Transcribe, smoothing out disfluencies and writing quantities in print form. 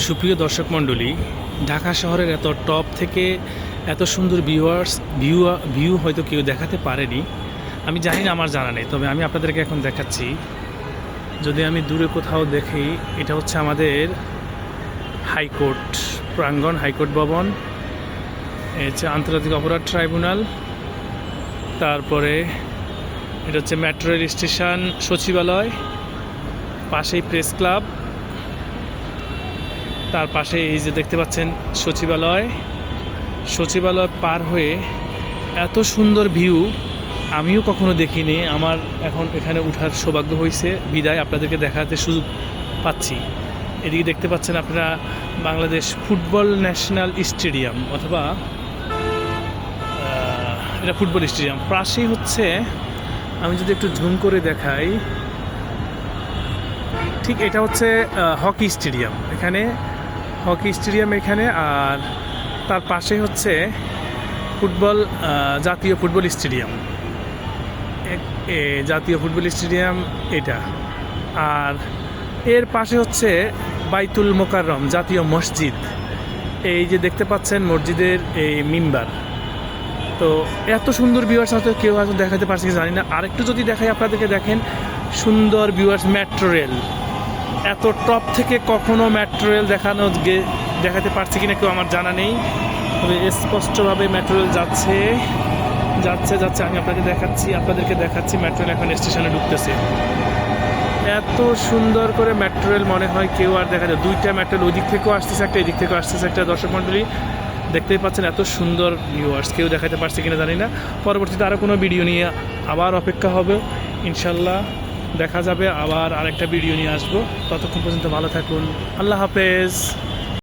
সুপ্রিয় দর্শক মণ্ডলী, ঢাকা শহরের এত টপ থেকে এত সুন্দর ভিউ হয়তো কেউ দেখাতে পারেনি। আমি জানি না, আমার জানা নেই, তবে আমি আপনাদেরকে এখন দেখাচ্ছি। যদি আমি দূরে কোথাও দেখি, এটা হচ্ছে আমাদের হাইকোর্ট প্রাঙ্গণ, হাইকোর্ট ভবন, হচ্ছে আন্তর্জাতিক অপরাধ ট্রাইব্যুনাল। তারপরে এটা হচ্ছে মেট্রো রেল স্টেশন, সচিবালয়, পাশেই প্রেস ক্লাব, তার পাশে এই যে দেখতে পাচ্ছেন সচিবালয় পার হয়ে এত সুন্দর ভিউ আমিও কখনো দেখিনি। আমার এখন এখানে ওঠার সৌভাগ্য হয়েছে, বিদায় আপনাদেরকে দেখাতে সুযোগ পাচ্ছি। এদিকে দেখতে পাচ্ছেন আপনারা বাংলাদেশ ফুটবল ন্যাশনাল স্টেডিয়াম, অথবা এটা ফুটবল স্টেডিয়াম। পাশেই হচ্ছে, আমি যদি একটু জুম করে দেখাই, ঠিক এটা হচ্ছে হকি স্টেডিয়াম। এখানে হকি স্টেডিয়াম এখানে, আর তার পাশে হচ্ছে জাতীয় ফুটবল স্টেডিয়াম, জাতীয় ফুটবল স্টেডিয়াম এটা। আর এর পাশে হচ্ছে বাইতুল মোকাররম, জাতীয় মসজিদ। এই যে দেখতে পাচ্ছেন মসজিদের এই মিম্বার। তো এত সুন্দর ভিউয়ার্স হয়তো কেউ হয়তো দেখাতে পারছে কি জানি না। আরেকটু যদি দেখাই আপনাদেরকে, দেখেন সুন্দর ভিউয়ার্স, মেট্রো রেল। এত টপ থেকে কখনো মেট্রো রেল দেখাতে পারছি কিনা কেউ আমার জানা নেই, তবে স্পষ্টভাবে মেট্রো রেল যাচ্ছে। আমি আপনাদেরকে দেখাচ্ছি মেট্রো রেল এখন স্টেশনে ঢুকতেছে। এত সুন্দর করে মেট্রো রেল মনে হয় কেউ আর দেখা যায়। দুইটা মেট্রো রেল, ওই দিক থেকেও আসতেছে একটা, এদিক থেকেও আসতেছে একটা। দর্শক মণ্ডলী দেখতেই পাচ্ছেন এত সুন্দর ভিউয়ার্স, কেউ দেখাতে পারছে কিনা জানি না। পরবর্তীতে আরও কোনো ভিডিও নিয়ে আবার অপেক্ষা হবে, ইনশাল্লাহ দেখা যাবে। আবার আরেকটা ভিডিও নিয়ে আসবো। ততক্ষণ পর্যন্ত ভালো থাকুন, আল্লাহ হাফেজ।